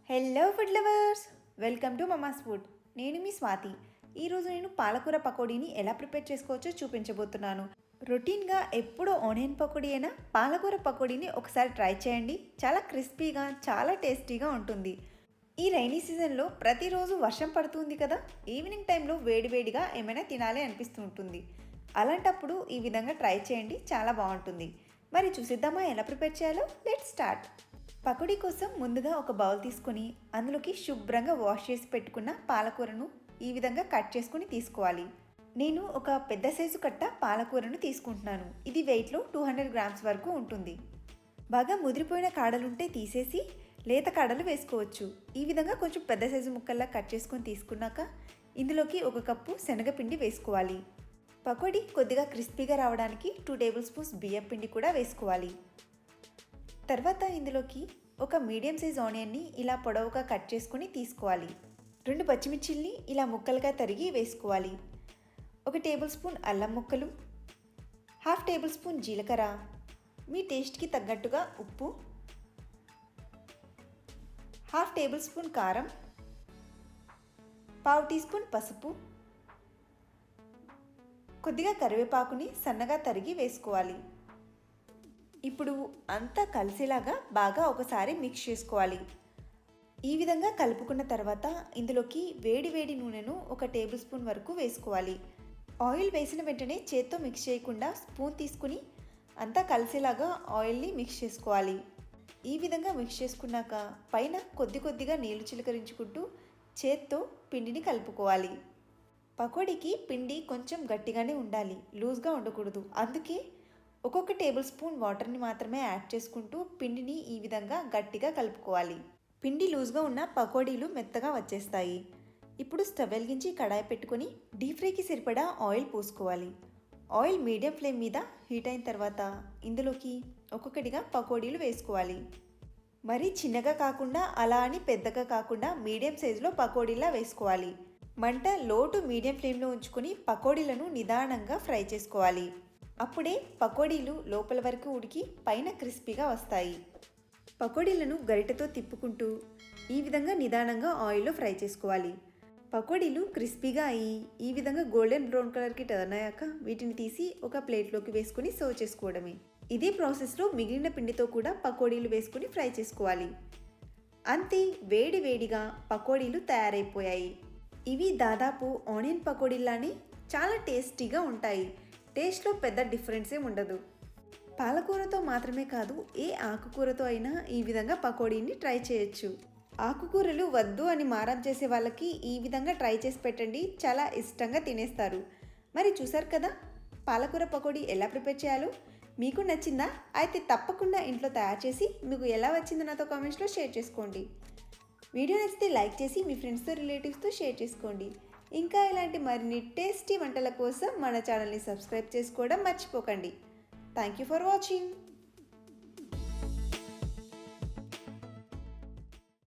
Hello food lovers, welcome to Mama's food. నేను మీ స్వాతి. ఈరోజు నేను పాలకూర పకోడీని ఎలా ప్రిపేర్ చేసుకోవచ్చో చూపించబోతున్నాను. రొటీన్గా ఎప్పుడో ఆనియన్ పకోడీ అయినా పాలకూర పకోడీని ఒకసారి ట్రై చేయండి. చాలా క్రిస్పీగా, చాలా టేస్టీగా ఉంటుంది. ఈ రైనీ సీజన్లో ప్రతిరోజు వర్షం పడుతుంది కదా, ఈవినింగ్ టైంలో వేడివేడిగా ఏమైనా తినాలి అనిపిస్తూ ఉంటుంది. అలాంటప్పుడు ఈ విధంగా ట్రై చేయండి, చాలా బాగుంటుంది. మరి చూసిద్దామా ఎలా ప్రిపేర్ చేయాలో? Let's start. పకోడీ కోసం ముందుగా ఒక బౌల్ తీసుకొని అందులోకి శుభ్రంగా వాష్ చేసి పెట్టుకున్న పాలకూరను ఈ విధంగా కట్ చేసుకుని తీసుకోవాలి. నేను ఒక పెద్ద సైజు కట్ట పాలకూరను తీసుకుంటున్నాను. ఇది వెయిట్లో 200 గ్రామ్స్ వరకు ఉంటుంది. బాగా ముదిరిపోయిన కాడలుంటే తీసేసి లేత కాడలు వేసుకోవచ్చు. ఈ విధంగా కొంచెం పెద్ద సైజు ముక్కల్లా కట్ చేసుకొని తీసుకున్నాక ఇందులోకి 1 కప్పు శనగపిండి వేసుకోవాలి. పకోడీ కొద్దిగా క్రిస్పీగా రావడానికి 2 టేబుల్ స్పూన్స్ బియ్యం పిండి కూడా వేసుకోవాలి. తర్వాత ఇందులోకి ఒక మీడియం సైజ్ ఆనియన్ని ఇలా పొడవుగా కట్ చేసుకుని తీసుకోవాలి. 2 పచ్చిమిర్చిల్ని ఇలా ముక్కలుగా తరిగి వేసుకోవాలి. 1 టేబుల్ స్పూన్ అల్లం ముక్కలు, 1/2 టేబుల్ స్పూన్ జీలకర్ర, మీ టేస్ట్కి తగ్గట్టుగా ఉప్పు, 1/2 టేబుల్ స్పూన్ కారం, 1/2 టీ స్పూన్ పసుపు, కొద్దిగా కరివేపాకుని సన్నగా తరిగి వేసుకోవాలి. ఇప్పుడు అంతా కలిసేలాగా బాగా ఒకసారి మిక్స్ చేసుకోవాలి. ఈ విధంగా కలుపుకున్న తర్వాత ఇందులోకి వేడి వేడి నూనెను 1 టేబుల్ స్పూన్ వరకు వేసుకోవాలి. ఆయిల్ వేసిన వెంటనే చేత్తో మిక్స్ చేయకుండా స్పూన్ తీసుకుని అంతా కలిసేలాగా ఆయిల్ని మిక్స్ చేసుకోవాలి. ఈ విధంగా మిక్స్ చేసుకున్నాక పైన కొద్దిగా నీళ్లు చిలకరించుకుంటూ చేత్తో పిండిని కలుపుకోవాలి. పకోడీకి పిండి కొంచెం గట్టిగానే ఉండాలి, లూజ్గా ఉండకూడదు. అందుకే ఒక్కొక్క టేబుల్ స్పూన్ వాటర్ని మాత్రమే యాడ్ చేసుకుంటూ పిండిని ఈ విధంగా గట్టిగా కలుపుకోవాలి. పిండి లూజ్గా ఉన్న పకోడీలు మెత్తగా వచ్చేస్తాయి. ఇప్పుడు స్టవ్ వెలిగించి కడాయి పెట్టుకొని డీప్ ఫ్రైకి సరిపడా ఆయిల్ పోసుకోవాలి. ఆయిల్ మీడియం ఫ్లేమ్ మీద హీట్ అయిన తర్వాత ఇందులోకి ఒక్కొక్కటిగా పకోడీలు వేసుకోవాలి. మరీ చిన్నగా కాకుండా అలా అని పెద్దగా కాకుండా మీడియం సైజులో పకోడీలా వేసుకోవాలి. మంట లో టు మీడియం ఫ్లేమ్లో ఉంచుకొని పకోడీలను నిదానంగా ఫ్రై చేసుకోవాలి. అప్పుడే పకోడీలు లోపల వరకు ఉడికి పైన క్రిస్పీగా వస్తాయి. పకోడీలను గరిటెతో తిప్పుకుంటూ ఈ విధంగా నిదానంగా ఆయిల్లో ఫ్రై చేసుకోవాలి. పకోడీలు క్రిస్పీగా అయ్యి ఈ విధంగా గోల్డెన్ బ్రౌన్ కలర్కి టర్న్ అయ్యాక వీటిని తీసి ఒక ప్లేట్లోకి వేసుకుని సర్వ్ చేసుకోవడమే. ఇదే ప్రాసెస్లో మిగిలిన పిండితో కూడా పకోడీలు వేసుకుని ఫ్రై చేసుకోవాలి. అంతే, వేడి వేడిగా పకోడీలు తయారైపోయాయి. ఇవి దాదాపు ఆనియన్ పకోడీలానే చాలా టేస్టీగా ఉంటాయి. టేస్ట్లో పెద్ద డిఫరెన్సే ఉండదు. పాలకూరతో మాత్రమే కాదు, ఏ ఆకుకూరతో అయినా ఈ విధంగా పకోడీని ట్రై చేయొచ్చు. ఆకుకూరలు వద్దు అని మారం చేసే వాళ్ళకి ఈ విధంగా ట్రై చేసి పెట్టండి, చాలా ఇష్టంగా తినేస్తారు. మరి చూసారు కదా పాలకూర పకోడీ ఎలా ప్రిపేర్ చేయాలో. మీకు నచ్చిందా? అయితే తప్పకుండా ఇంట్లో తయారు చేసి మీకు ఎలా వచ్చిందో నాతో కామెంట్స్లో షేర్ చేసుకోండి. వీడియో నచ్చితే లైక్ చేసి మీ ఫ్రెండ్స్తో, రిలేటివ్స్తో షేర్ చేసుకోండి. ఇంకా ఇలాంటి మరిన్ని టేస్టీ వంటల కోసం మన ఛానల్ని సబ్స్క్రైబ్ చేసుకోవడం మర్చిపోకండి. Thank you for watching.